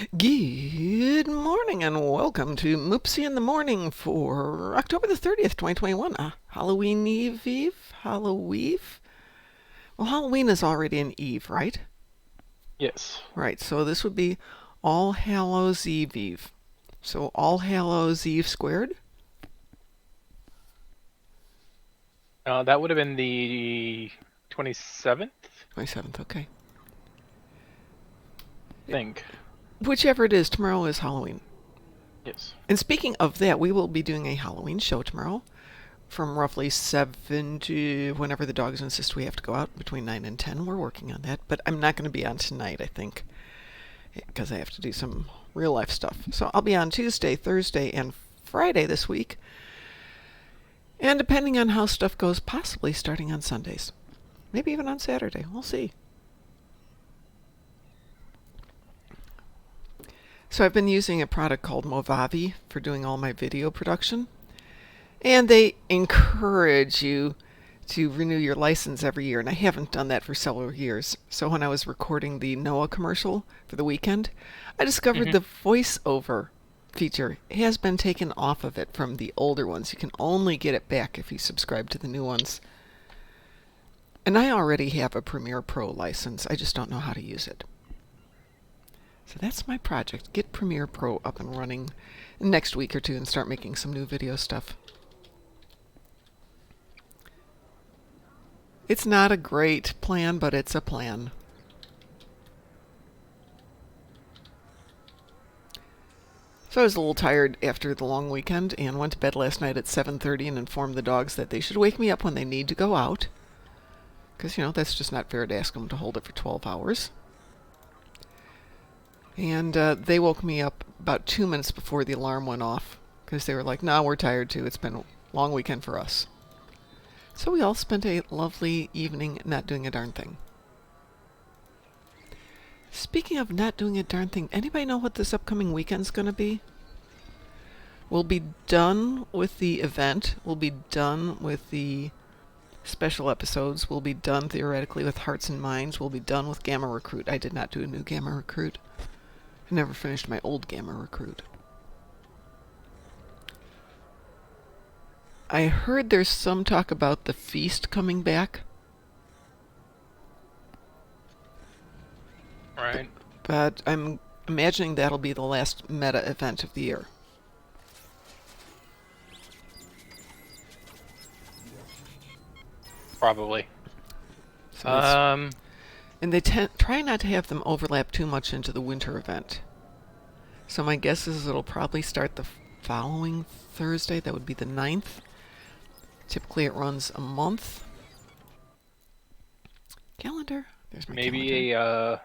Good morning and welcome to Moopsy in the Morning for October the 30th, 2021. Halloween Eve. Halloween? Well, Halloween is already an Eve, right? Yes. Right, so this would be All Hallows Eve. So All Hallows Eve squared? That would have been the 27th, 27th, okay. I think. Whichever it is, tomorrow is Halloween. Yes. And speaking of that, we will be doing a Halloween show tomorrow from roughly 7 to whenever the dogs insist we have to go out, between 9 and 10. We're working on that, but I'm not going to be on tonight, I think, because I have to do some real life stuff. So I'll be on Tuesday, Thursday, and Friday this week. And depending on how stuff goes, possibly starting on Sundays. Maybe even on Saturday. We'll see. So I've been using a product called Movavi for doing all my video production. And they encourage you to renew your license every year. And I haven't done that for several years. So when I was recording the Noah commercial for the weekend, I discovered hmm the voiceover feature has been taken off of it from the older ones. You can only get it back if you subscribe to the new ones. And I already have a Premiere Pro license. I just don't know how to use it. So that's my project. Get Premiere Pro up and running next week or two and start making some new video stuff. It's not a great plan, but it's a plan. So I was a little tired after the long weekend and went to bed last night at 7:30 and informed the dogs that they should wake me up when they need to go out. Because, that's just not fair to ask them to hold it for 12 hours. And they woke me up about 2 minutes before the alarm went off because they were like, "No, we're tired too. It's been a long weekend for us." So we all spent a lovely evening not doing a darn thing. Speaking of not doing a darn thing, anybody know what this upcoming weekend's going to be? We'll be done with the event. We'll be done with the special episodes. We'll be done theoretically with Hearts and Minds. We'll be done with Gamma Recruit. I did not do a new Gamma Recruit. I never finished my old Gamma Recruit. I heard there's some talk about the feast coming back, Right. but I'm imagining that'll be the last meta event of the year. Probably. So it's Um, and they try not to have them overlap too much into the winter event. So my guess is it'll probably start the following Thursday. That would be the 9th. Typically it runs a month. Calendar. There's my calendar.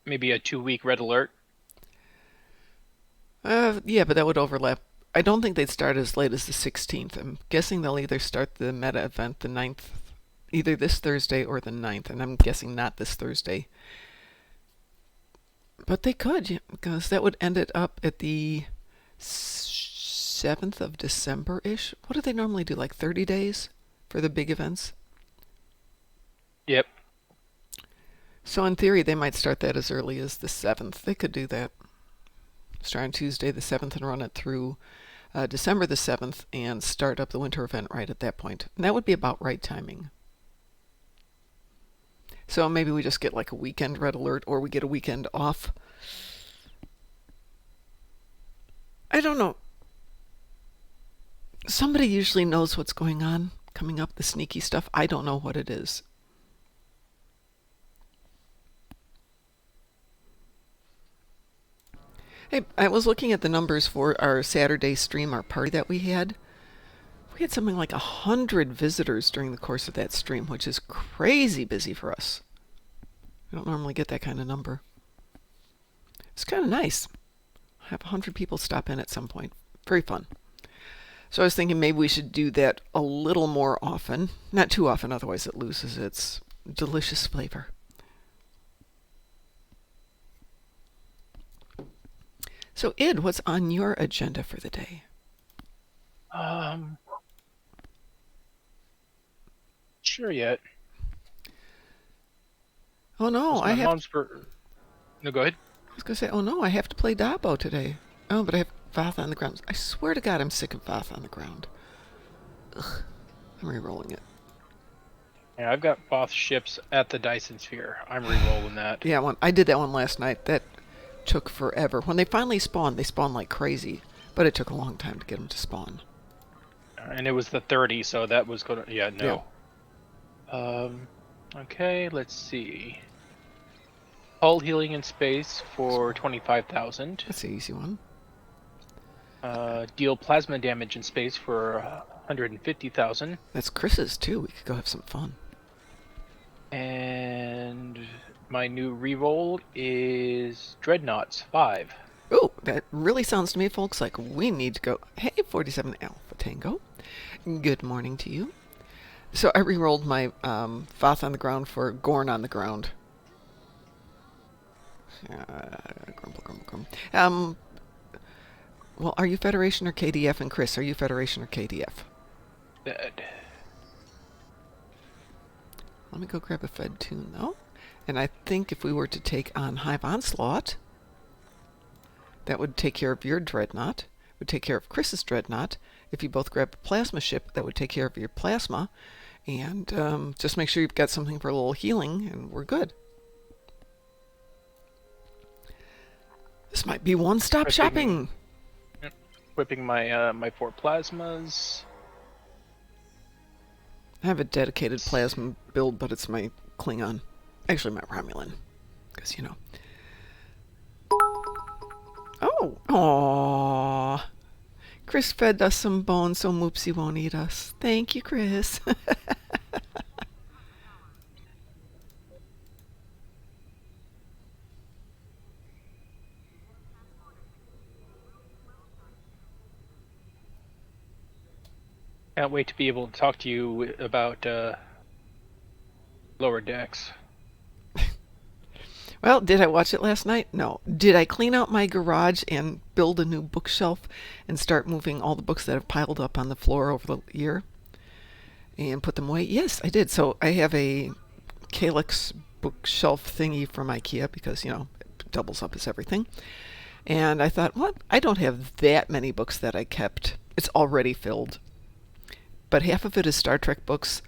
maybe a 2-week red alert. Yeah, but that would overlap. I don't think they'd start as late as the 16th. I'm guessing they'll either start the meta event the 9th, either this Thursday or the 9th, and I'm guessing not this Thursday. But they could, because that would end it up at the 7th of December-ish. What do they normally do, like 30 days for the big events? Yep. So in theory, they might start that as early as the 7th. They could do that. Start on Tuesday the 7th and run it through December the 7th and start up the winter event right at that point. And that would be about right timing. So maybe we just get like a weekend red alert or we get a weekend off. I don't know. Somebody usually knows what's going on coming up, the sneaky stuff. I don't know what it is. Hey, I was looking at the numbers for our Saturday stream, our party that we had. We had something like 100 visitors during the course of that stream, which is crazy busy for us. We don't normally get that kind of number. It's kind of nice. Have 100 people stop in at some point. Very fun. So I was thinking maybe we should do that a little more often. Not too often, otherwise it loses its delicious flavor. So, Id, what's on your agenda for the day? Um, sure yet. Oh no, Because I my have. mom's for. No, go ahead. was going to say, oh no, I have to play Dabo today. Oh, but I have Vath on the ground. I swear to God, I'm sick of Vath on the ground. Ugh, I'm re-rolling it. Yeah, I've got both ships at the Dyson Sphere. I'm re-rolling that. Yeah, I did that one last night. That took forever. When they finally spawned, they spawned like crazy. But it took a long time to get them to spawn. And it was the 30, so that was going to... Yeah, no. Yeah. Okay, let's see. Hull healing in space for 25,000. That's the easy one. Deal plasma damage in space for 150,000. That's Chris's too. We could go have some fun. And my new reroll is Dreadnoughts 5. Oh, that really sounds to me, folks, like we need to go. Hey, 47 Alpha Tango. Good morning to you. So I re-rolled my Voth on the ground for Gorn on the ground. Grumble, grumble, grumble. Well, are you Federation or KDF? And Chris, are you Federation or KDF? Dead. Let me go grab a Fed tune, though. And I think if we were to take on Hive Onslaught, that would take care of your Dreadnought, would take care of Chris's Dreadnought. If you both grab a Plasma ship, that would take care of your Plasma. And just make sure you've got something for a little healing, and we're good. This might be one-stop shopping. Whipping my my 4 plasmas. I have a dedicated Plasma build, but it's my Klingon. Actually, my Romulan. Because, you know. Oh! Aww. Chris fed us some bones so Moopsy won't eat us. Thank you, Chris. Can't wait to be able to talk to you about Lower Decks. Well, did I watch it last night? No. Did I clean out my garage and build a new bookshelf and start moving all the books that have piled up on the floor over the year and put them away? Yes, I did. So I have a Calyx bookshelf thingy from IKEA because, you know, it doubles up as everything. And I thought, well, I don't have that many books that I kept. It's already filled. But half of it is Star Trek books.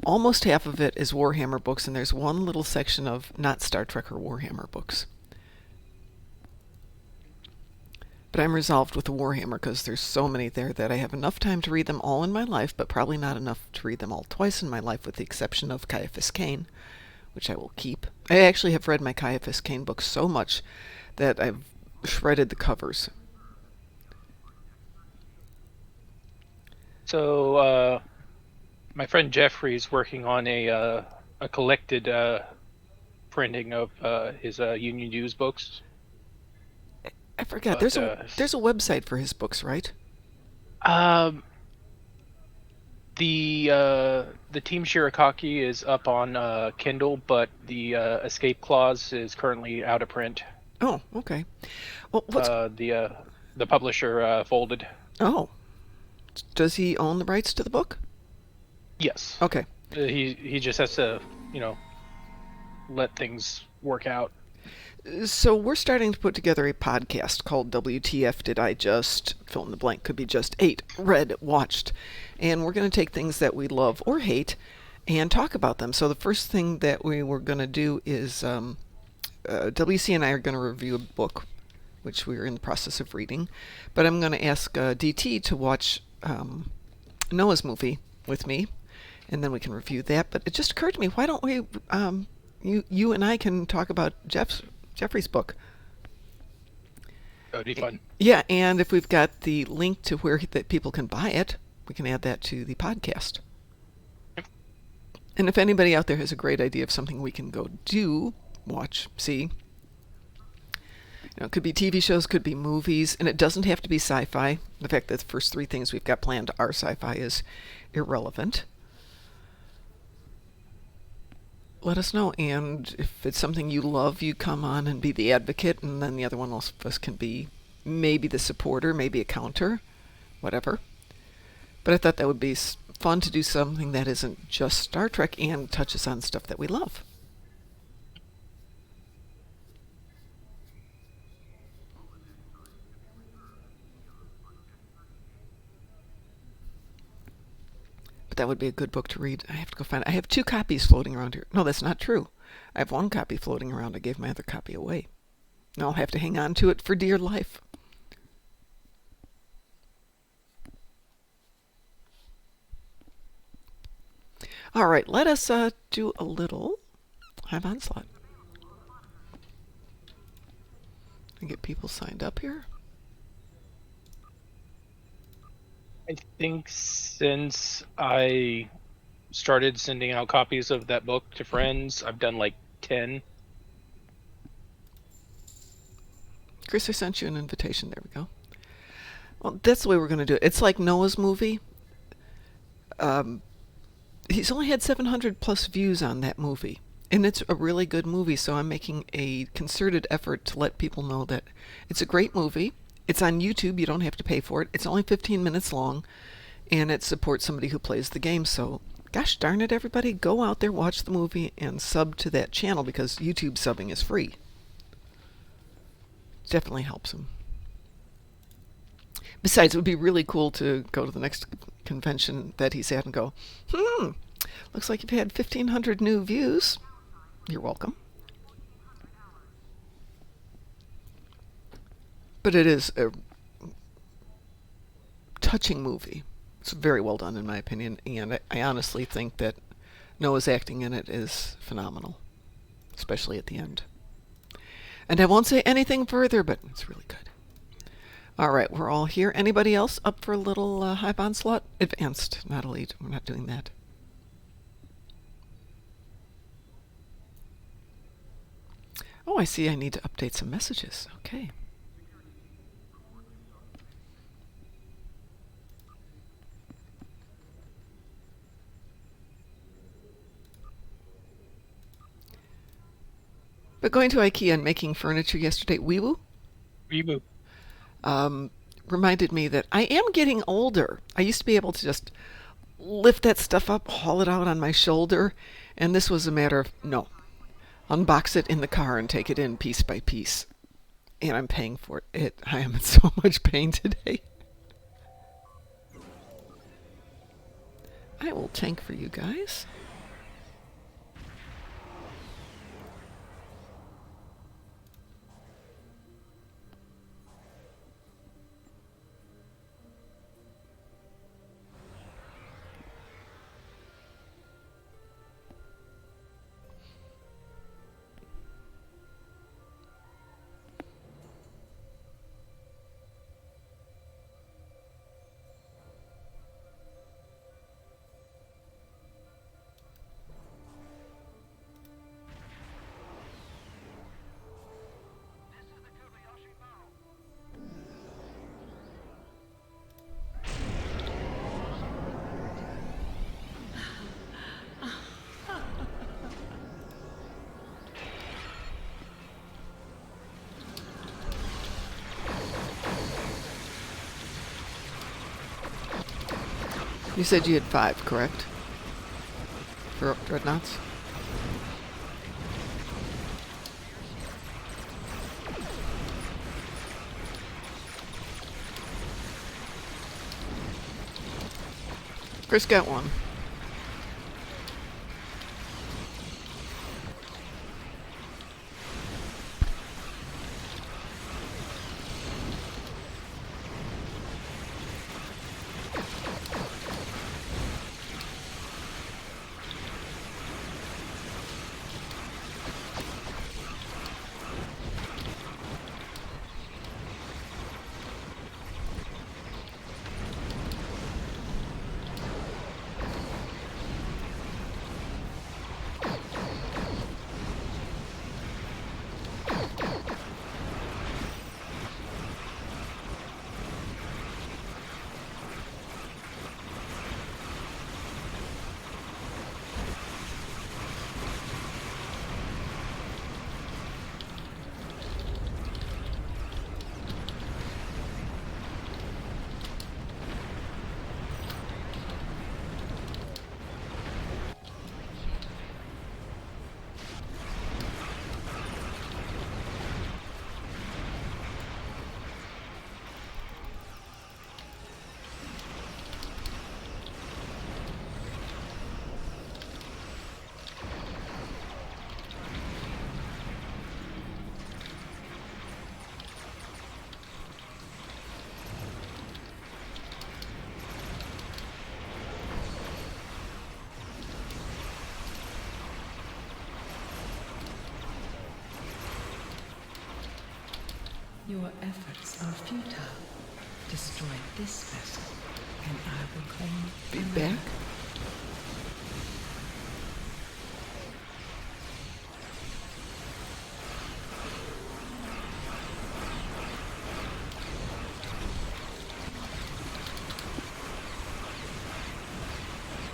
Almost half of it is Warhammer books, and there's one little section of not Star Trek or Warhammer books. But I'm resolved with the Warhammer because there's so many there that I have enough time to read them all in my life, but probably not enough to read them all twice in my life, with the exception of Caiaphas Cain, which I will keep. I actually have read my Caiaphas Cain books so much that I've shredded the covers. So, my friend Jeffrey's working on a collected printing of his Union News books. I forgot. There's a website for his books, right? The Team Shirakaki is up on Kindle, but the Escape Clause is currently out of print. Oh, okay. Well, what's the publisher folded. Oh, does he own the rights to the book? Yes. Okay. He just has to, you know, let things work out. So we're starting to put together a podcast called WTF Did I Just, fill in the blank, could be just ate, read, watched. And we're going to take things that we love or hate and talk about them. So the first thing that we were going to do is WC and I are going to review a book, which we're in the process of reading. But I'm going to ask DT to watch Noah's movie with me, and then we can review that. But it just occurred to me, why don't we, you and I can talk about Jeffrey's book. That would be fun. Yeah, and if we've got the link to where that people can buy it, we can add that to the podcast. Yep. And if anybody out there has a great idea of something we can go do, watch, see. You know, it could be TV shows, could be movies, and it doesn't have to be sci-fi. The fact that the first three things we've got planned are sci-fi is irrelevant. Let us know, and if it's something you love, you come on and be the advocate, and then the other one of us can be maybe the supporter, maybe a counter, whatever. But I thought that would be fun to do something that isn't just Star Trek and touches on stuff that we love. that would be a good book to read. I have to go find it. I have 2 copies floating around here. No, that's not true. I have 1 copy floating around. I gave my other copy away. Now I'll have to hang on to it for dear life. All right, let us do a little Hive Onslaught. And get people signed up here. I think since I started sending out copies of that book to friends, I've done like 10. Chris, I sent you an invitation. There we go. Well, that's the way we're going to do it. It's like Noah's movie. He's only had 700 plus views on that movie. And it's a really good movie, so I'm making a concerted effort to let people know that it's a great movie. It's on YouTube. You don't have to pay for it. It's only 15 minutes long, and it supports somebody who plays the game. So, gosh darn it, everybody, go out there, watch the movie, and sub to that channel because YouTube subbing is free. Definitely helps him. Besides, it would be really cool to go to the next convention that he's at and go, looks like you've had 1,500 new views. You're welcome. But it is a touching movie. It's very well done, in my opinion, and I honestly think that Noah's acting in it is phenomenal, especially at the end. And I won't say anything further, but it's really good. All right, we're all here. Anybody else up for a little Hive Onslaught? Advanced, not Elite. We're not doing that. Oh, I see I need to update some messages. Okay. But going to IKEA and making furniture yesterday, Weewoo? Reboot. Reminded me that I am getting older. I used to be able to just lift that stuff up, haul it out on my shoulder, and this was a matter of, no, unbox it in the car and take it in piece by piece. And I'm paying for it. I am in so much pain today. I will tank for you guys. You said you had 5, correct? For dreadnoughts? Chris got 1. Your efforts are futile. Destroy this vessel, and I will claim Feedback.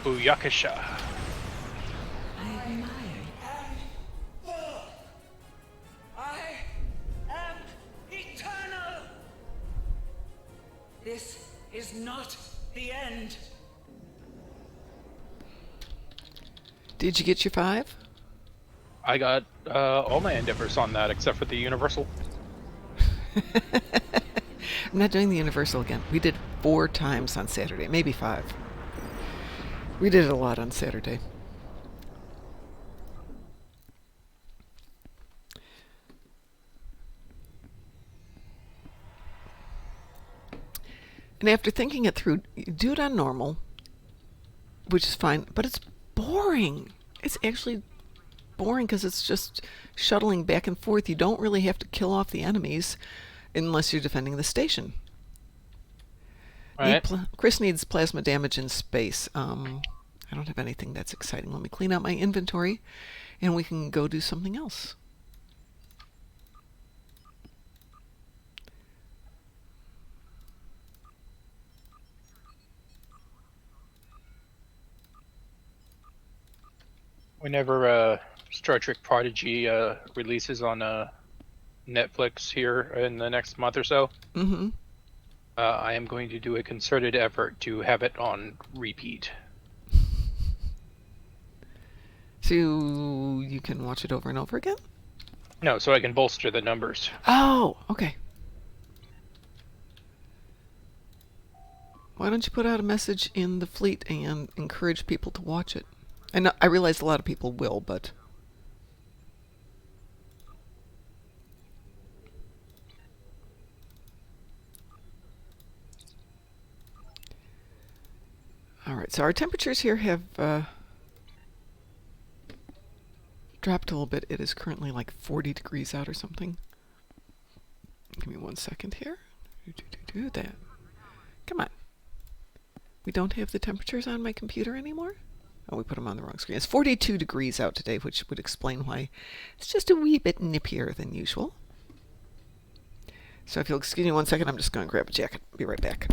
Booyakasha. I admire. I am eternal! This is not the end. Did you get your 5? I got all my endeavors on that except for the universal. I'm not doing the universal again. We did 4 times on Saturday, maybe 5. We did it a lot on Saturday. And after thinking it through, you do it on normal, which is fine, but it's boring. It's actually boring because it's just shuttling back and forth. You don't really have to kill off the enemies unless you're defending the station. Right. Chris needs plasma damage in space. I don't have anything that's exciting. Let me clean out my inventory and we can go do something else. Whenever Star Trek Prodigy releases on Netflix here in the next month or so, I am going to do a concerted effort to have it on repeat. So you can watch it over and over again? No, so I can bolster the numbers. Oh, okay. Why don't you put out a message in the fleet and encourage people to watch it? And I realize a lot of people will, but... Alright, so our temperatures here have dropped a little bit. It is currently like 40 degrees out or something. Give me 1 second here. Do that. Come on. We don't have the temperatures on my computer anymore? Oh, we put them on the wrong screen. It's 42 degrees out today, which would explain why it's just a wee bit nippier than usual. So if you'll excuse me 1 second, I'm just going to grab a jacket. Be right back.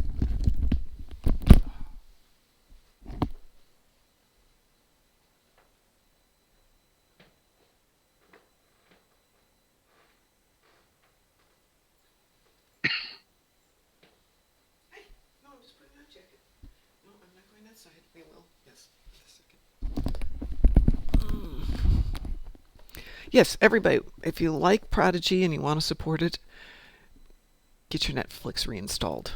Yes, everybody, if you like Prodigy and you want to support it, get your Netflix reinstalled.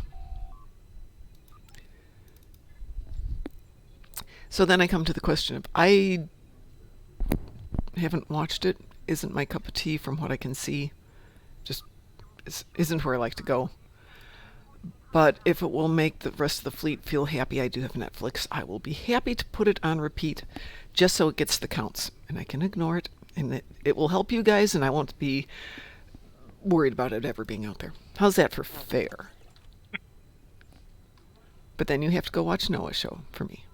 So then I come to the question of, I haven't watched it, isn't my cup of tea from what I can see, just isn't where I like to go. But if it will make the rest of the fleet feel happy I do have Netflix, I will be happy to put it on repeat just so it gets the counts. And I can ignore it, and it will help you guys, and I won't be worried about it ever being out there. How's that for fair? But then you have to go watch Noah's show for me.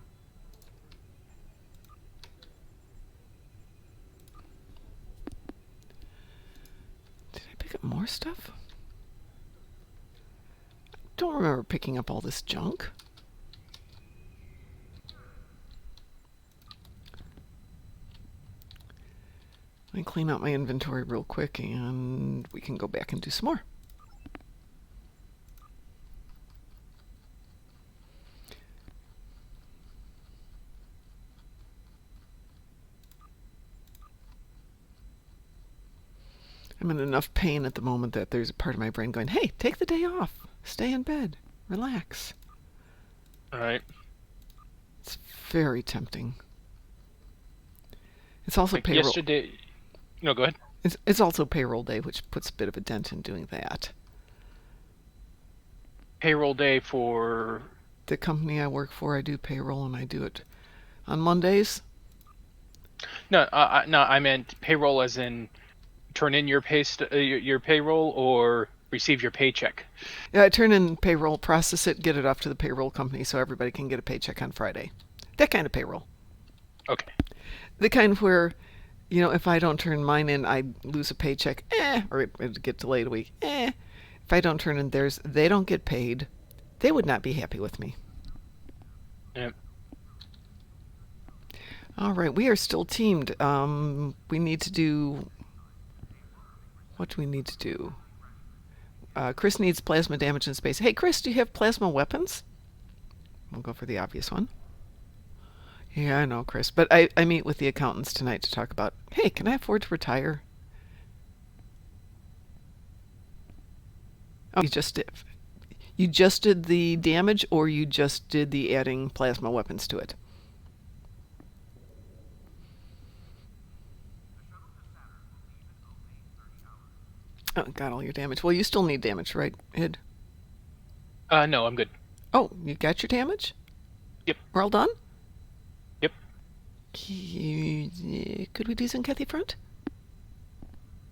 Did I pick up more stuff? Don't remember picking up all this junk. Let me clean out my inventory real quick and we can go back and do some more. I'm in enough pain at the moment that there's a part of my brain going, hey, take the day off. Stay in bed. Relax. All right. It's very tempting. It's also Like payroll. yesterday. No, go ahead. It's also payroll day, which puts a bit of a dent in doing that. Payroll day for The company I work for, I do payroll, and I do it on Mondays. no, I meant payroll as in turn in your your payroll, or receive your paycheck. Yeah, I turn in payroll, process it, get it off to the payroll company so everybody can get a paycheck on Friday. That kind of payroll. Okay. The kind where, if I don't turn mine in, I lose a paycheck, or it get delayed a week, If I don't turn in theirs, they don't get paid. They would not be happy with me. Yep. All right, we are still teamed. We need to do... What do we need to do? Chris needs plasma damage in space. Hey, Chris, do you have plasma weapons? We'll go for the obvious one. Yeah, I know, Chris. But I meet with the accountants tonight to talk about, hey, can I afford to retire? Oh, you just did the damage, or you just did the adding plasma weapons to it? Oh, got all your damage. Well, you still need damage, right, Ed? No, I'm good. Oh, you got your damage? Yep. We're all done? Yep. Could we do Zenkethi Front?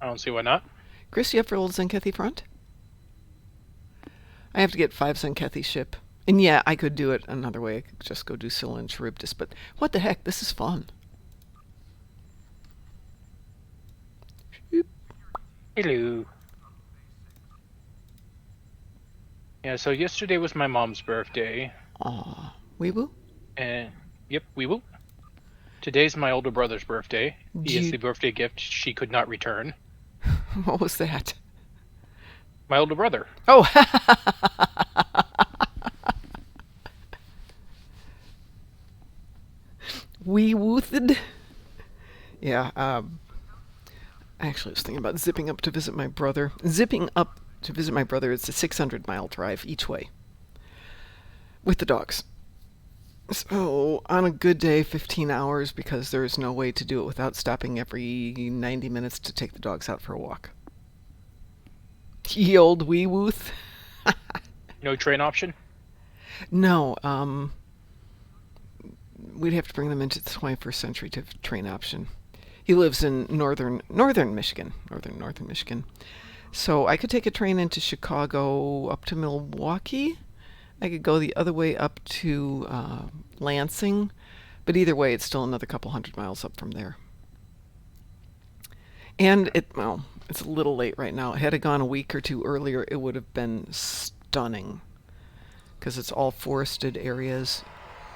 I don't see why not. Chris, you have for old Zenkethi Front? I have to get 5 Zenkethi ship. And yeah, I could do it another way. I could just go do Scylla and Charybdis, but what the heck? This is fun. Hello. Yeah, so yesterday was my mom's birthday. Aw. Weeboo? And, yep, we will. Today's my older brother's birthday. He is the birthday gift she could not return. What was that? My older brother. Oh! Wee-woothed? Yeah, I actually was thinking about zipping up to visit my brother. Zipping up to visit my brother is a 600-mile drive each way. With the dogs. So, on a good day, 15 hours, because there is no way to do it without stopping every 90 minutes to take the dogs out for a walk. Ye old wee-wooth. No train option? No, we'd have to bring them into the 21st century to have a train option. He lives in northern Michigan. Northern Michigan. So I could take a train into Chicago up to Milwaukee. I could go the other way up to Lansing. But either way, it's still another couple 100 miles up from there. And it's a little late right now. Had it gone a week or two earlier, it would have been stunning. Because it's all forested areas.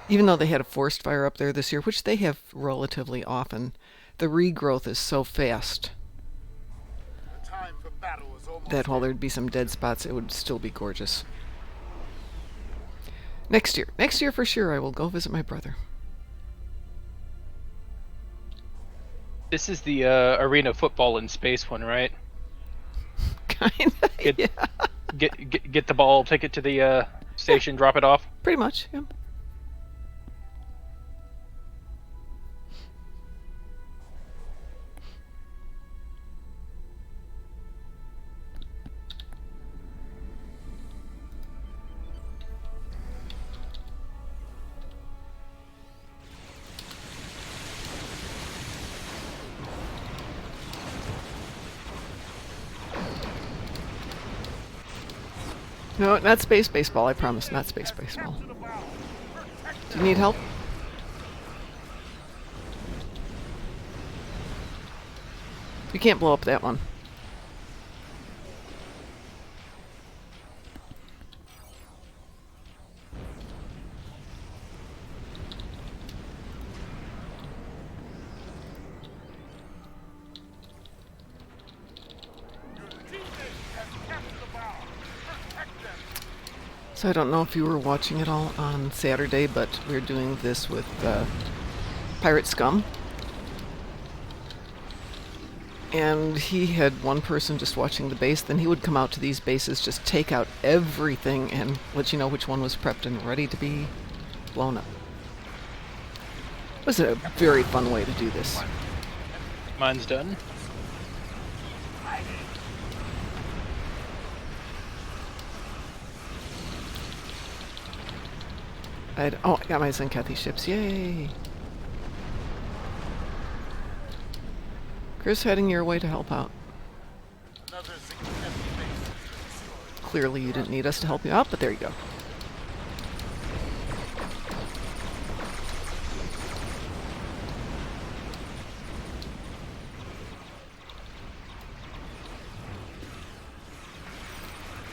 Even though they had a forest fire up there this year, which they have relatively often, the regrowth is so fast that while there'd be some dead spots, it would still be gorgeous. Next year for sure, I will go visit my brother. This is the arena football in space one, right? Kinda, yeah. Get the ball, take it to the station, drop it off. Pretty much, yeah. No, not space baseball, I promise. Not space baseball. Do you need help? You can't blow up that one. So I don't know if you were watching it all on Saturday, but we're doing this with Pirate Scum. And he had one person just watching the base, then he would come out to these bases, just take out everything and let you know which one was prepped and ready to be blown up. It was a very fun way to do this. Mine's done. I got my Zenkethi ships. Yay! Chris heading your way to help out. Another Zenkethi base has been Clearly you didn't need us to help you out, but there you go.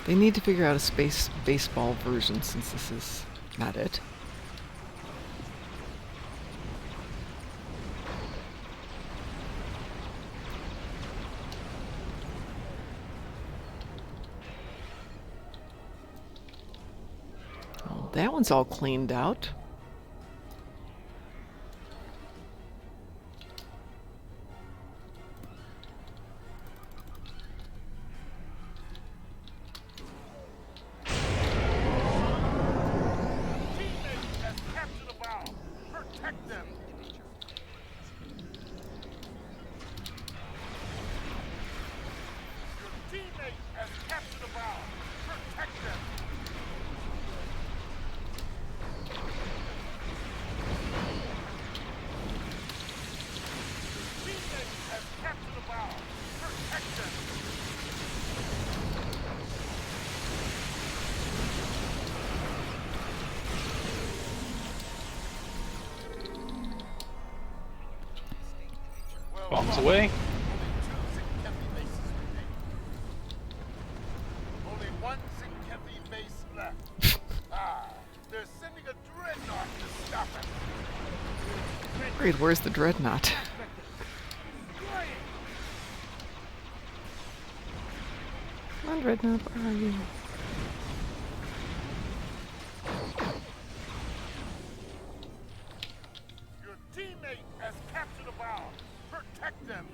They need to figure out a space baseball version since this is not it. Well, that one's all cleaned out. Bombs away. Only one Zinkethi base left. They're sending a dreadnought to stop it. Great, where's the dreadnought? Come on, dreadnought, where are you? Your teammate has captured a bomb. Protect them.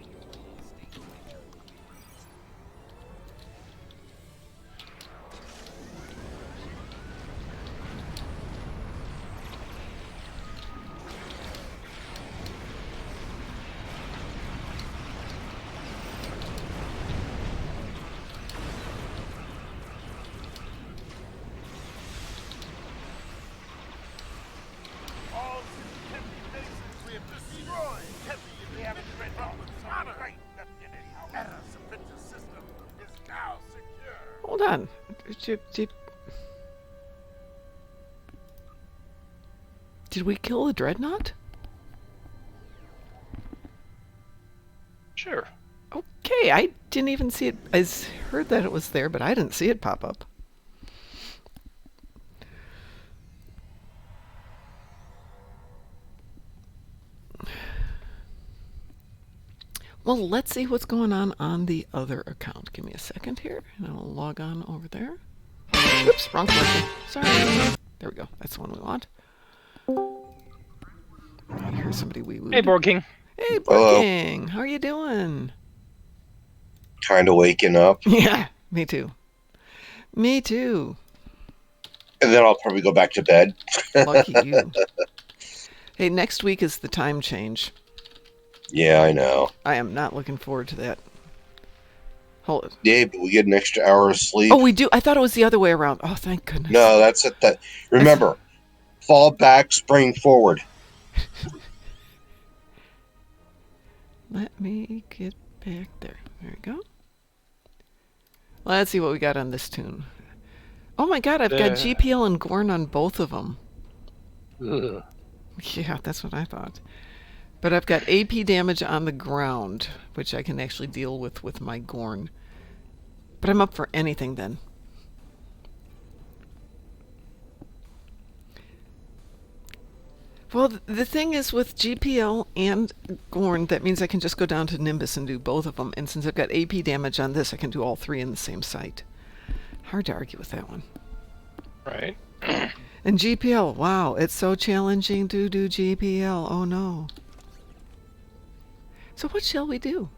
All Zinkethi bases we have destroyed. They have a dreadnought with sonorite left in it. However, the Suborbital system is now secure. Hold on. Did we kill the dreadnought? Sure. Okay, I didn't even see it. I heard that it was there, but I didn't see it pop up. Well, let's see what's going on the other account. Give me a second here, and I'll log on over there. Oops, wrong collection. Sorry. There we go. That's the one we want. I hear somebody wee-woo. Hey, Board King. Hey, Board King. How are you doing? Kind of waking up. Yeah, me too. Me too. And then I'll probably go back to bed. Lucky you. Hey, next week is the time change. Yeah, I know. I am not looking forward to that. Hold it. Yeah, but we get an extra hour of sleep. Oh, we do? I thought it was the other way around. Oh, thank goodness. No, that's it. Remember, fall back, spring forward. Let me get back there. There we go. Well, let's see what we got on this tune. Oh my god, I've got GPL and Gorn on both of them. Ugh. Yeah, that's what I thought. But I've got AP damage on the ground, which I can actually deal with my Gorn. But I'm up for anything then. Well, the thing is with GPL and Gorn, that means I can just go down to Nimbus and do both of them. And since I've got AP damage on this, I can do all three in the same site. Hard to argue with that one. Right. And GPL, wow, it's so challenging to do GPL. Oh no. So what shall we do?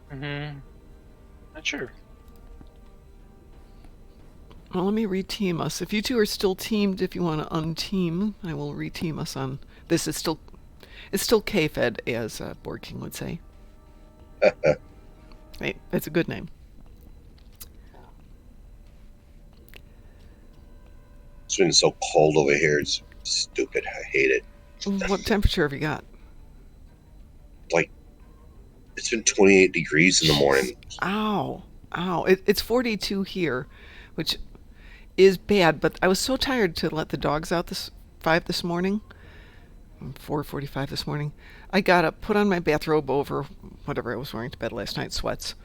Not sure. Well, let me reteam us. If you two are still teamed, if you want to unteam, I will reteam us on this. It's still K-Fed, as Board King would say. Hey, it's a good name. It's been so cold over here. It's stupid. I hate it. What temperature have you got? Like, it's been 28 degrees in the morning. Ow. Ow, it's 42 here, which is bad, but I was so tired to let the dogs out this 5 this morning. 4:45 this morning. I got up, put on my bathrobe over whatever I was wearing to bed last night, sweats,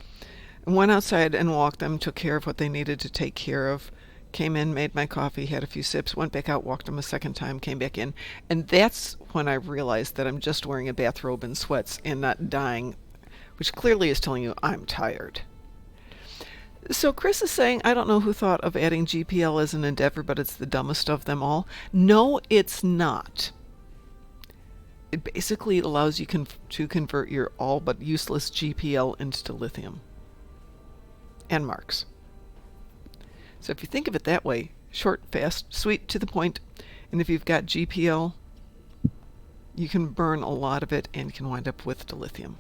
and went outside and walked them, took care of what they needed to take care of, came in, made my coffee, had a few sips, went back out, walked them a second time, came back in. And that's when I realized that I'm just wearing a bathrobe and sweats and not dying, which clearly is telling you I'm tired. So Chris is saying, I don't know who thought of adding GPL as an endeavor, but it's the dumbest of them all. No, it's not. It basically allows you to convert your all but useless GPL into lithium and marks. So if you think of it that way, short, fast, sweet, to the point, and if you've got GPL, you can burn a lot of it and can wind up with the lithium.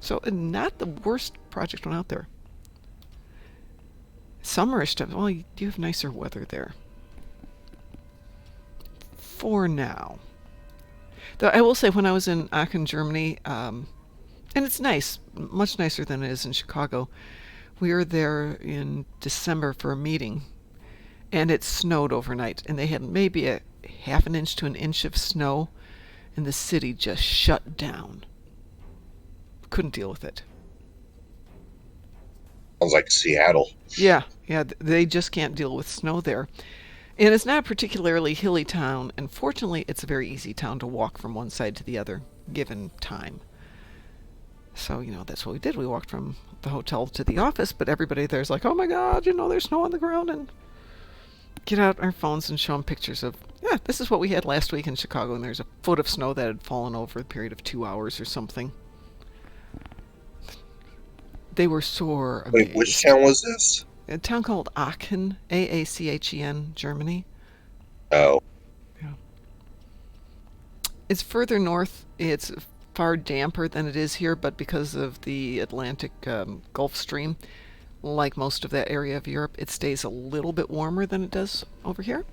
So not the worst project one out there. Summerish stuff. Well, you do have nicer weather there. For now. Though I will say, when I was in Aachen, Germany, and it's nice, much nicer than it is in Chicago, we were there in December for a meeting, and it snowed overnight, and they had maybe a half an inch to an inch of snow, and the city just shut down. Couldn't deal with it. Sounds like Seattle. Yeah, they just can't deal with snow there. And it's not a particularly hilly town, and fortunately it's a very easy town to walk from one side to the other, given time. So, that's what we did. We walked from the hotel to the office, but everybody there's like, oh my God, there's snow on the ground, and get out our phones and show them pictures of, this is what we had last week in Chicago, and there's a foot of snow that had fallen over a period of 2 hours or something. They were sore amazed. Wait, which town was this? A town called Aachen, Aachen, Germany. Oh. Yeah. It's further north. It's far damper than it is here, but because of the Atlantic Gulf Stream, like most of that area of Europe, it stays a little bit warmer than it does over here.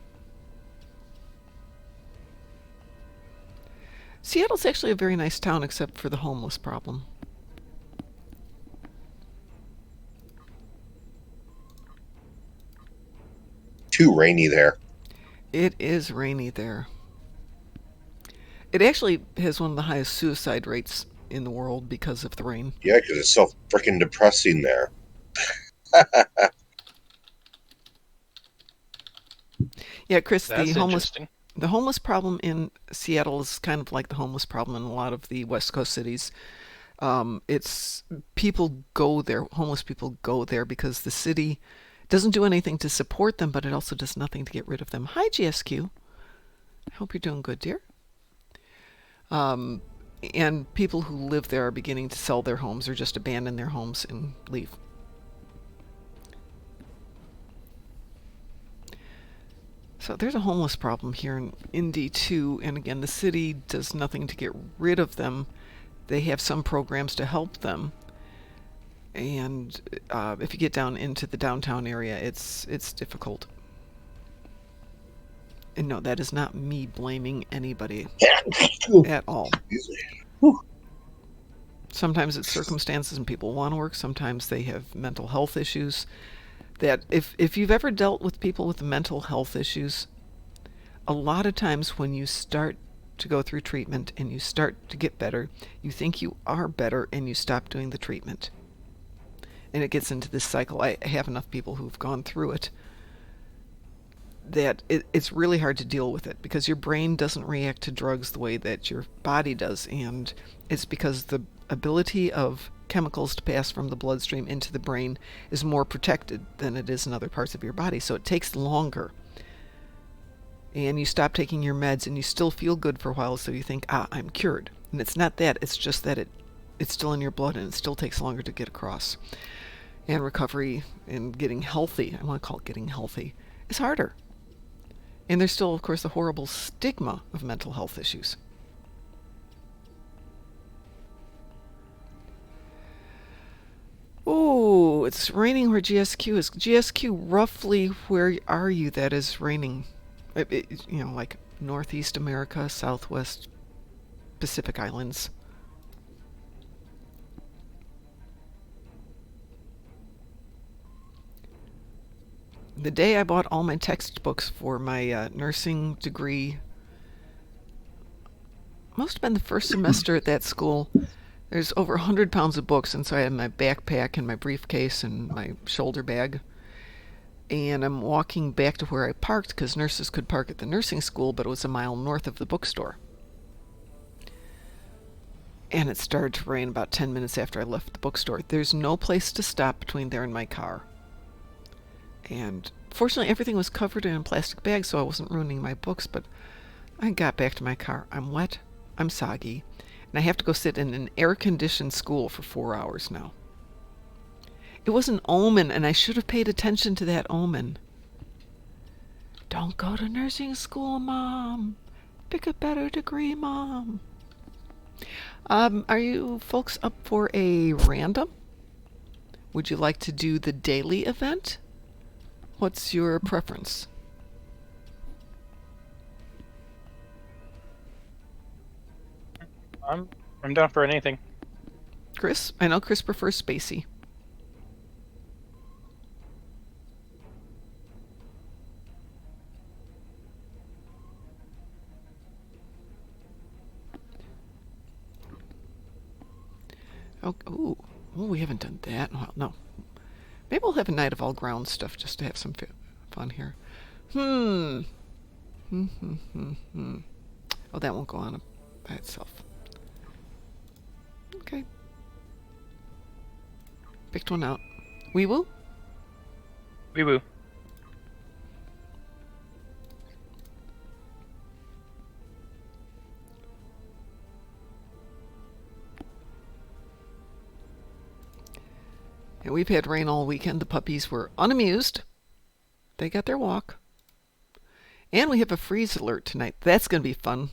Seattle's actually a very nice town, except for the homeless problem. Too rainy there. It is rainy there. It actually has one of the highest suicide rates in the world because of the rain. Yeah, because it's so freaking depressing there. Yeah, Chris, That's interesting. The homeless problem in Seattle is kind of like the homeless problem in a lot of the West Coast cities. It's people go there, homeless people go there because the city doesn't do anything to support them, but it also does nothing to get rid of them. Hi, GSQ. I hope you're doing good, dear. And people who live there are beginning to sell their homes or just abandon their homes and leave. So there's a homeless problem here in Indy too, and again, the city does nothing to get rid of them. They have some programs to help them. And if you get down into the downtown area, it's difficult. And no, that is not me blaming anybody at all. Sometimes it's circumstances and people want to work. Sometimes they have mental health issues. That if you've ever dealt with people with mental health issues, a lot of times when you start to go through treatment and you start to get better, you think you are better and you stop doing the treatment. And it gets into this cycle. I have enough people who've gone through it that it's really hard to deal with it because your brain doesn't react to drugs the way that your body does. And it's because the ability of chemicals to pass from the bloodstream into the brain is more protected than it is in other parts of your body. So it takes longer. And you stop taking your meds and you still feel good for a while, so you think, I'm cured. And it's not that. It's just that it's still in your blood and it still takes longer to get across. And recovery and getting healthy, I want to call it getting healthy, is harder. And there's still, of course, the horrible stigma of mental health issues. Oh, it's raining where GSQ is. GSQ, roughly where are you that is raining? Like Northeast America, Southwest Pacific Islands. The day I bought all my textbooks for my nursing degree, must have been the first semester at that school. There's over 100 pounds of books, and so I had my backpack and my briefcase and my shoulder bag. And I'm walking back to where I parked because nurses could park at the nursing school, but it was a mile north of the bookstore. And it started to rain about 10 minutes after I left the bookstore. There's no place to stop between there and my car. And fortunately, everything was covered in a plastic bag, so I wasn't ruining my books, but I got back to my car. I'm wet, I'm soggy, and I have to go sit in an air-conditioned school for 4 hours now. It was an omen, and I should have paid attention to that omen. Don't go to nursing school, Mom. Pick a better degree, Mom. Are you folks up for a random? Would you like to do the daily event? What's your preference? I'm down for anything. Chris? I know Chris prefers Spacey. Oh, we haven't done that. Well, no. Maybe we'll have a night of all ground stuff just to have some fun here. Oh, that won't go on by itself. Okay. Picked one out. Wee woo? Wee woo. And we've had rain all weekend. The puppies were unamused. They got their walk. And we have a freeze alert tonight. That's going to be fun.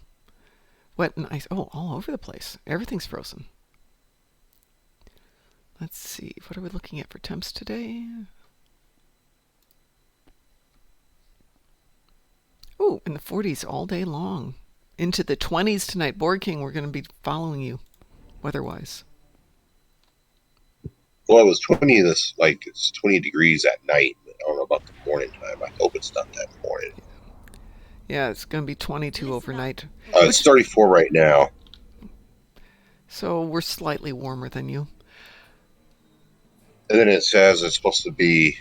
Wet and ice. Oh, all over the place. Everything's frozen. Let's see. What are we looking at for temps today? Oh, in the 40s all day long. Into the 20s tonight. Board King, we're going to be following you weather-wise. Well, it was 20 it's 20 degrees at night. I don't know about the morning time. I hope it's not that morning. Yeah, it's going to be 22 overnight. It's 34 right now. So we're slightly warmer than you. And then it says it's supposed to be,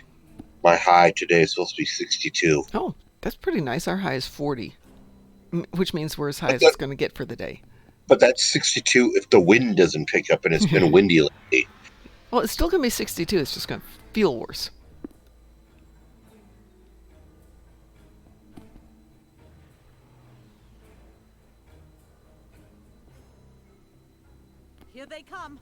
my high today is supposed to be 62. Oh, that's pretty nice. Our high is 40, which means we're as high as it's going to get for the day. But that's 62 if the wind doesn't pick up, and it's been windy lately. Well, it's still going to be 62. It's just going to feel worse. Here they come.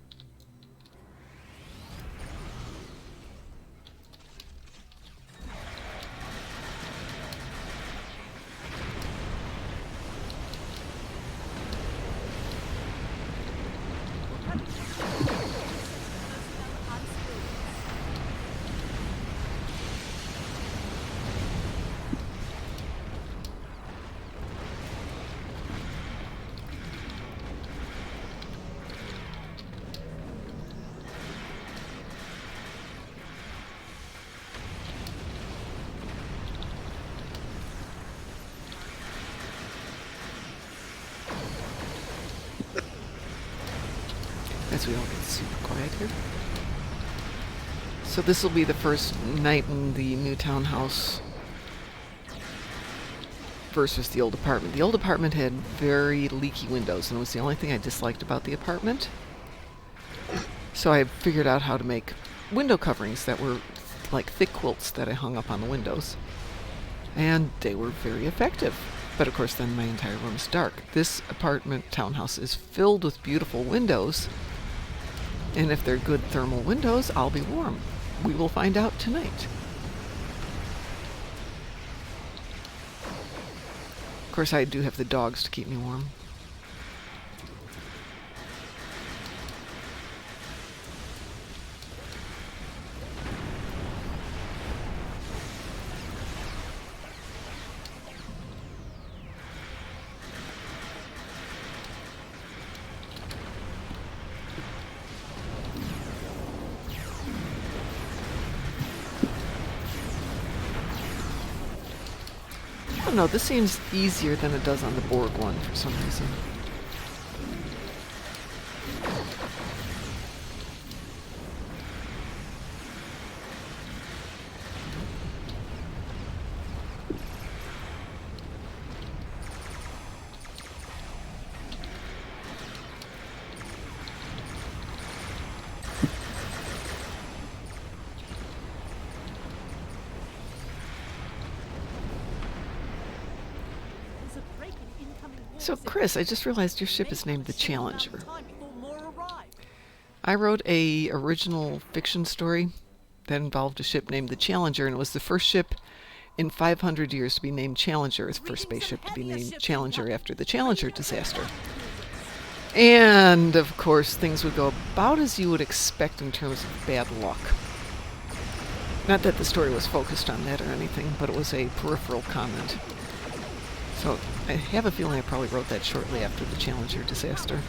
As we all get super quiet here. So this will be the first night in the new townhouse versus the old apartment. The old apartment had very leaky windows, and it was the only thing I disliked about the apartment. So I figured out how to make window coverings that were like thick quilts that I hung up on the windows. And they were very effective. But of course then my entire room is dark. This apartment townhouse is filled with beautiful windows. And if they're good thermal windows, I'll be warm. We will find out tonight. Of course, I do have the dogs to keep me warm. don't know, this seems easier than it does on the Borg one for some reason. So, Chris, I just realized your ship is named the Challenger. I wrote a original fiction story that involved a ship named the Challenger, and it was the first ship in 500 years to be named Challenger, the first spaceship to be named Challenger after the Challenger disaster. And, of course, things would go about as you would expect in terms of bad luck. Not that the story was focused on that or anything, but it was a peripheral comment. So I have a feeling I probably wrote that shortly after the Challenger disaster.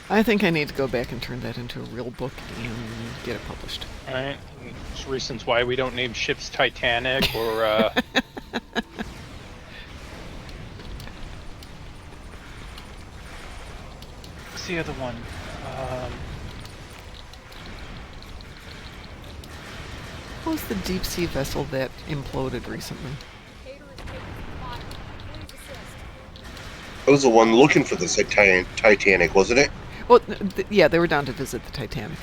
I think I need to go back and turn that into a real book and get it published. Alright. There's reasons why we don't name ships Titanic or, what's the other one? What was the deep sea vessel that imploded recently? It was the one looking for the Titanic, wasn't it? Well, yeah, they were down to visit the Titanic.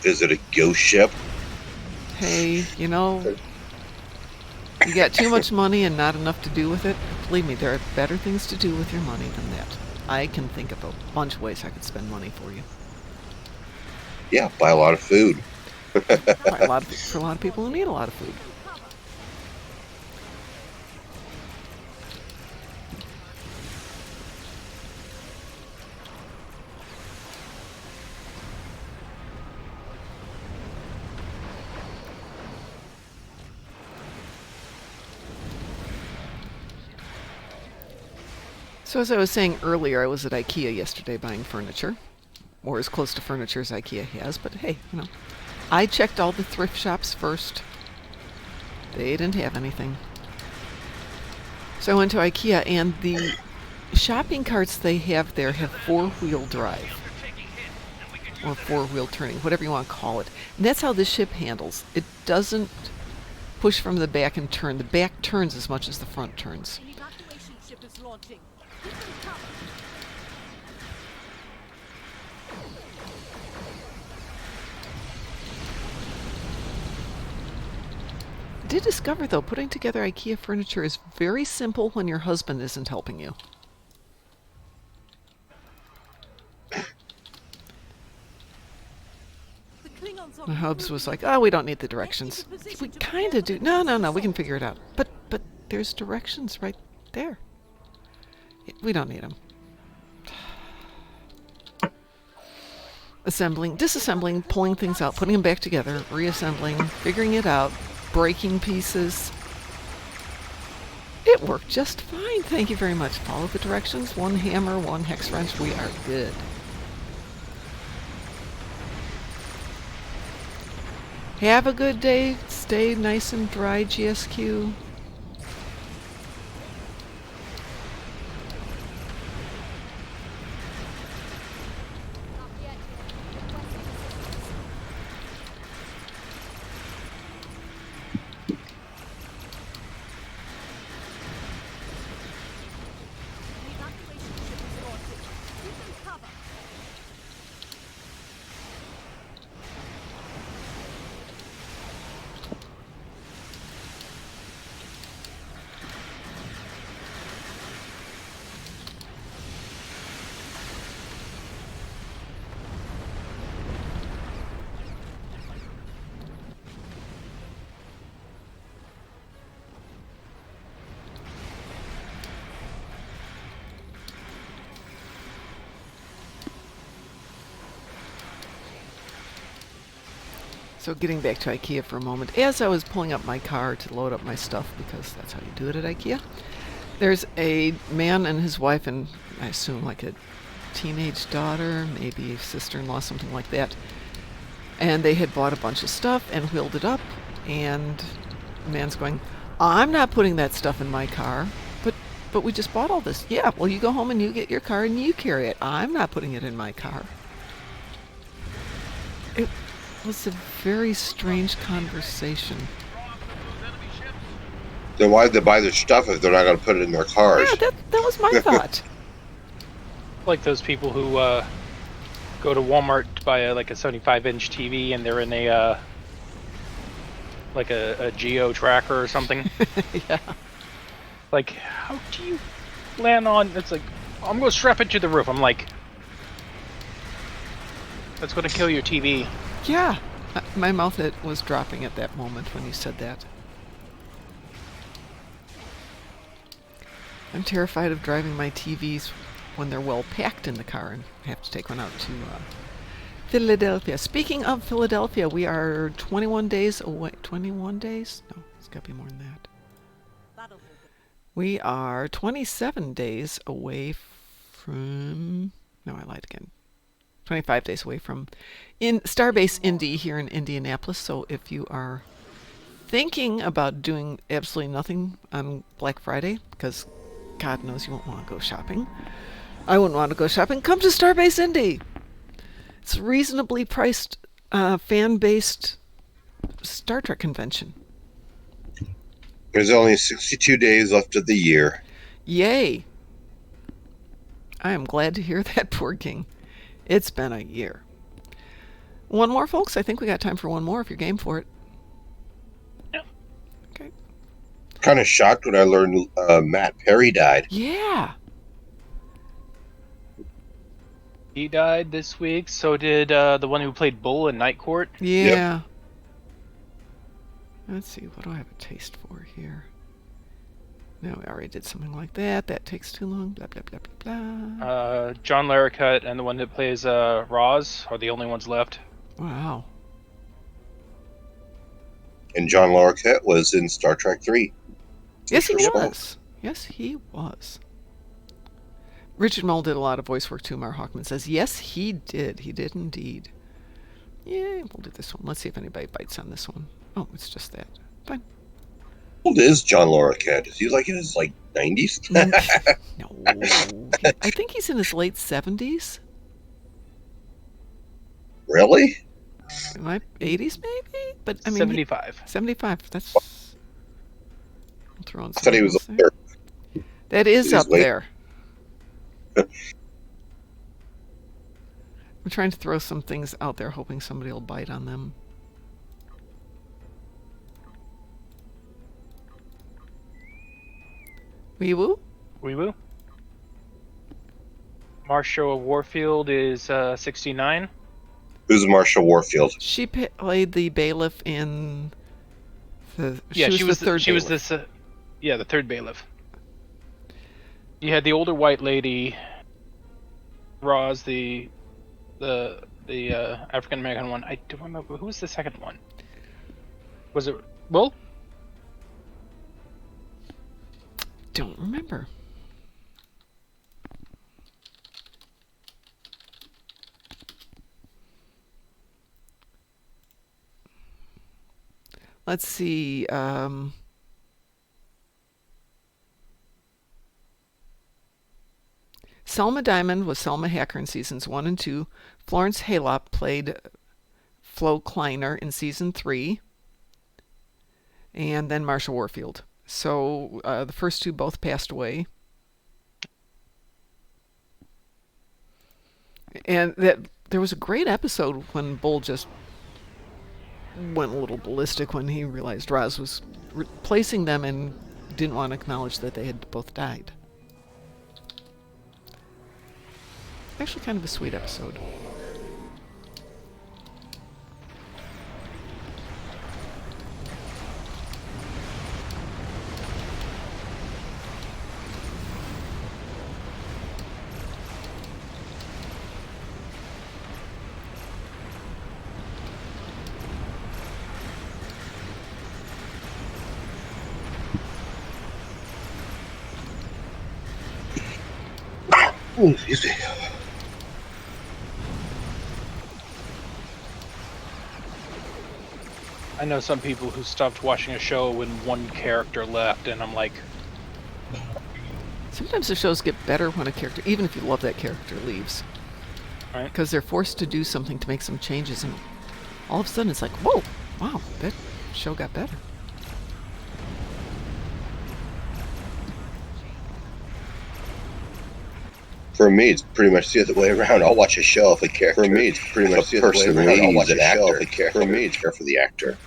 Visit a ghost ship. Hey, you know, you got too much money and not enough to do with it? Believe me, there are better things to do with your money than that. I can think of a bunch of ways I could spend money for you. Yeah, buy a lot of food. For a lot of people who need a lot of food. So as I was saying earlier, I was at IKEA yesterday buying furniture. Or as close to furniture as IKEA has, but hey, you know. I checked all the thrift shops first. They didn't have anything. So I went to IKEA, and the shopping carts they have there have four-wheel drive. Or four-wheel turning, whatever you want to call it. And that's how this ship handles. It doesn't push from the back and turn. The back turns as much as the front turns. An evacuation ship is launching. I did discover, though, putting together IKEA furniture is very simple when your husband isn't helping you. My hubs was like, oh, we don't need the directions. We kind of do. No, we can figure it out. But there's directions right there. We don't need them. Assembling, disassembling, pulling things out, putting them back together, reassembling, figuring it out, breaking pieces. It worked just fine. Thank you very much. Follow the directions. One hammer, one hex wrench. We are good. Have a good day. Stay nice and dry, GSQ. So getting back to IKEA for a moment, as I was pulling up my car to load up my stuff, because that's how you do it at IKEA, there's a man and his wife and I assume like a teenage daughter, maybe sister-in-law, something like that. And they had bought a bunch of stuff and wheeled it up, and the man's going, I'm not putting that stuff in my car, but we just bought all this. Yeah, well, you go home and you get your car and you carry it. I'm not putting it in my car. It was a very strange conversation. Then why did they buy their stuff if they're not going to put it in their cars? Yeah, that was my thought. Like those people who go to Walmart to buy a 75-inch TV and they're in a like a geo tracker or something. Yeah. Like, how do you land on? It's like, I'm gonna strap it to the roof. I'm like, that's gonna kill your TV. Yeah. My mouth was dropping at that moment when you said that. I'm terrified of driving my TVs when they're well packed in the car and have to take one out to Philadelphia. Speaking of Philadelphia, we are 21 days away. 21 days? No, it's got to be more than that. We are 27 days away from... No, I lied again. 25 days away from Starbase Indy here in Indianapolis. So if you are thinking about doing absolutely nothing on Black Friday, because God knows you won't want to go shopping. I wouldn't want to go shopping. Come to Starbase Indy. It's a reasonably priced, fan-based Star Trek convention. There's only 62 days left of the year. Yay. I am glad to hear that, poor King. It's been a year. One more, folks? I think we got time for one more if you're game for it. Yeah. Okay. Kind of shocked when I learned Matt Perry died. Yeah. He died this week. So did the one who played Bull in Night Court. Yeah. Yep. Let's see, what do I have a taste for here? No, I already did something like that. That takes too long. Blah, blah, blah, blah, blah. John Larroquette and the one that plays Roz are the only ones left. Wow. And John Larroquette was in Star Trek 3. Yes, he was. Yes, he was. Richard Mull did a lot of voice work too, Mar Hawkman says. Yes, he did. He did indeed. Yeah, we'll do this one. Let's see if anybody bites on this one. Oh, it's just that. Fine. How old is John Larroquette? Is he like in his 90s? No. I think he's in his late 70s. Really? My 80s maybe? But I mean 75. 75. That's I'll throw in I thought he was up something there. else there. That is He's up late. there. I'm trying to throw some things out there hoping somebody will bite on them. Wee woo? Wee woo. Marsha Warfield is 69. Who's Marsha Warfield? She played the bailiff in the. Yeah, she was the third. She was bailiff. this. Yeah, the third bailiff. You had the older white lady, Roz, the African American one. I don't remember who was the second one. Was it Will? Don't remember. Let's see. Selma Diamond was Selma Hacker in seasons 1 and 2. Florence Halop played Flo Kleiner in season 3. And then Marsha Warfield. So the first two both passed away. And there was a great episode when Bull just went a little ballistic when he realized Roz was replacing them and didn't want to acknowledge that they had both died. Actually kind of a sweet episode. Oh, excuse me. I know some people who stopped watching a show when one character left, and I'm like, Sometimes the shows get better when a character, even if you love that character, leaves. right? Because they're forced to do something to make some changes, and all of a sudden it's like, whoa, wow, that show got better. For me, it's pretty much the other way around. I'll watch a show if a character. For me, it's pretty much the other way around. I'll watch a show if a character. For me, it's care for the actor.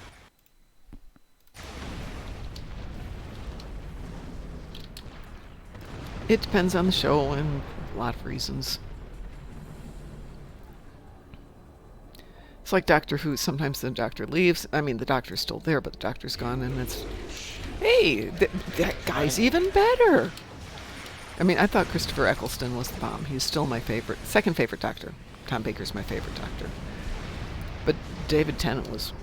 It depends on the show and a lot of reasons. It's like Doctor Who. Sometimes the doctor leaves. I mean, the doctor's still there, but the doctor's gone, and it's, hey, that guy's even better. I mean, I thought Christopher Eccleston was the bomb. He's still my favorite, second favorite Doctor. Tom Baker's my favorite Doctor. But David Tennant was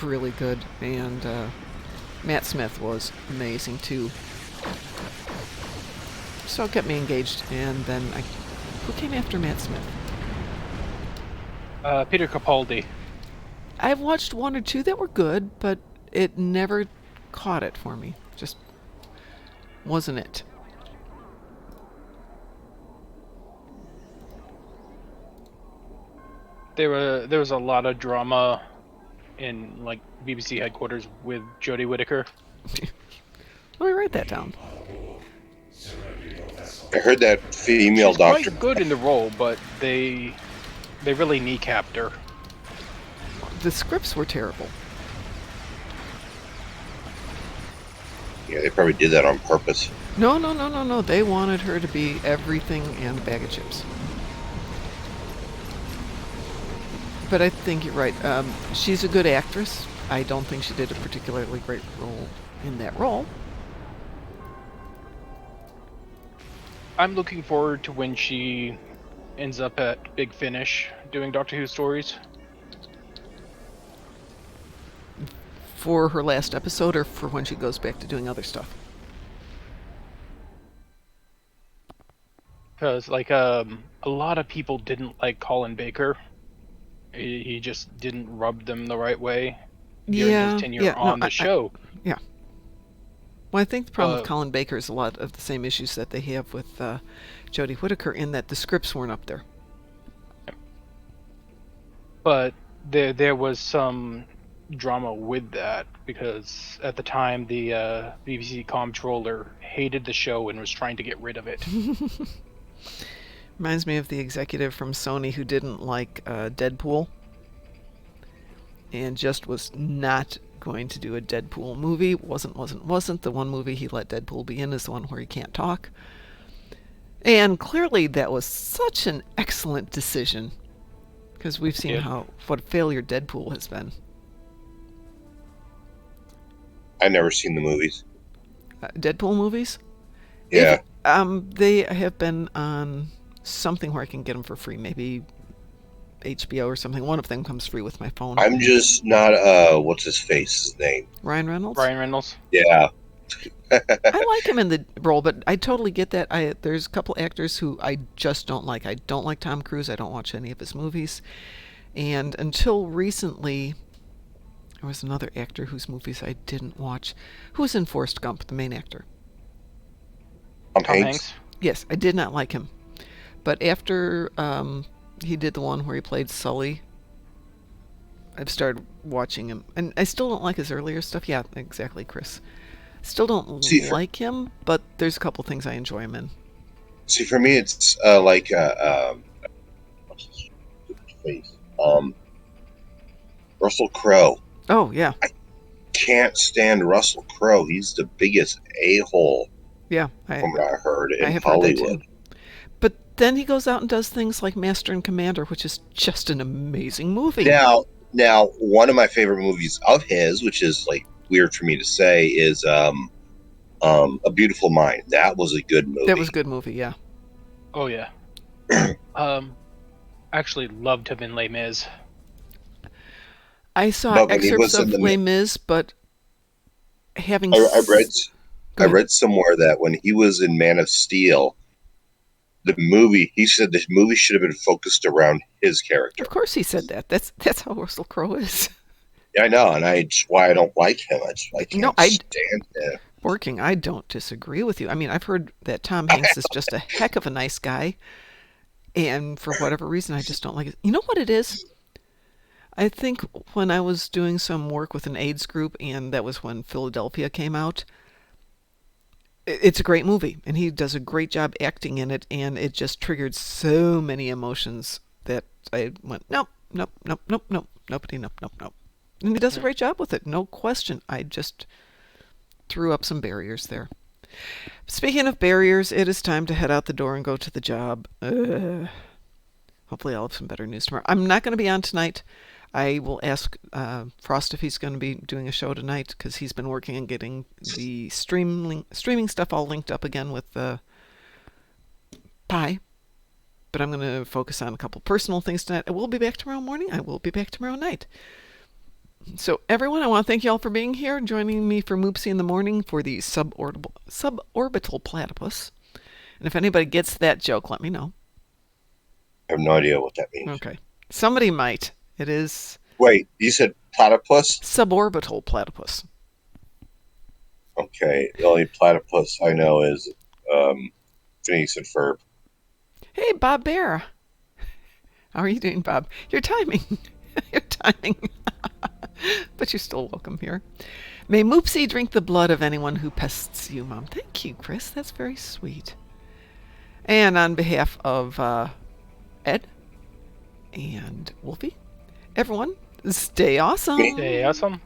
really good, and Matt Smith was amazing too. So it kept me engaged, and then who came after Matt Smith? Peter Capaldi. I've watched one or two that were good, but it never caught it for me. Just wasn't it. There was a lot of drama in like BBC headquarters with Jodie Whittaker. Let me write that down. I heard that female She's doctor. quite good in the role, but they really kneecapped her. The scripts were terrible. Yeah, they probably did that on purpose. No. They wanted her to be everything and a bag of chips. But I think you're right. She's a good actress. I don't think she did a particularly great role in that role. I'm looking forward to when she ends up at Big Finish doing Doctor Who stories. For her last episode, or for when she goes back to doing other stuff? Because like a lot of people didn't like Colin Baker. He just didn't rub them the right way during his tenure on the show. Yeah. Well, I think the problem with Colin Baker is a lot of the same issues that they have with Jodie Whittaker, in that the scripts weren't up there. But there was some drama with that, because at the time the BBC comptroller hated the show and was trying to get rid of it. Reminds me of the executive from Sony who didn't like Deadpool and just was not going to do a Deadpool movie. Wasn't. The one movie he let Deadpool be in is the one where he can't talk. And clearly that was such an excellent decision, because we've seen what a failure Deadpool has been. I've never seen the movies. Deadpool movies? Yeah. They have been on something where I can get them for free. Maybe HBO or something. One of them comes free with my phone. I'm just not, what's his name? Ryan Reynolds? Ryan Reynolds? Yeah. I like him in the role, but I totally get that. There's a couple actors who I just don't like. I don't like Tom Cruise. I don't watch any of his movies. And until recently, there was another actor whose movies I didn't watch. Who was in Forrest Gump, the main actor? Tom Hanks? Yes, I did not like him. But after he did the one where he played Sully, I've started watching him. And I still don't like his earlier stuff. Yeah, exactly, Chris. Still don't like him, but there's a couple things I enjoy him in. See, for me, it's what's his face? Russell Crowe. Oh, yeah. I can't stand Russell Crowe. He's the biggest a-hole. Yeah, from what I heard in have Hollywood. Heard that too. But then he goes out and does things like Master and Commander, which is just an amazing movie. Now, one of my favorite movies of his, which is like weird for me to say, is A Beautiful Mind. That was a good movie. That was a good movie, yeah. Oh yeah. Actually loved him in Les Mis. I saw excerpts of Les Mis, but having I read somewhere that when he was in Man of Steel, he said the movie should have been focused around his character. Of course he said that. That's how Russell Crowe is. Yeah, I know, and why I don't like him. I can't No, stand him. Working, I don't disagree with you. I mean, I've heard that Tom Hanks is just a heck of a nice guy, and for whatever reason, I just don't like it. You know what it is? I think when I was doing some work with an AIDS group, and that was when Philadelphia came out, it's a great movie, and he does a great job acting in it, and it just triggered so many emotions that I went, nope, nope, nope, nope, nope, nobody, nope, nope, nope. And he does a great job with it, no question. I just threw up some barriers there. Speaking of barriers, it is time to head out the door and go to the job. Hopefully I'll have some better news tomorrow. I'm not going to be on tonight. I will ask Frost if he's going to be doing a show tonight, because he's been working on getting the streaming stuff all linked up again with Pi. But I'm going to focus on a couple personal things tonight. I will be back tomorrow morning. I will be back tomorrow night. So everyone, I want to thank you all for being here, joining me for Moopsy in the morning for the suborbital platypus. And if anybody gets that joke, let me know. I have no idea what that means. Okay. Somebody might. It is... Wait, you said platypus? Suborbital platypus. Okay, the only platypus I know is Phineas and Ferb. Hey, Bob Bear. How are you doing, Bob? You're timing. You're timing. But you're still welcome here. May Moopsy drink the blood of anyone who pests you, Mom. Thank you, Chris. That's very sweet. And on behalf of Ed and Wolfie, everyone, stay awesome. Stay awesome.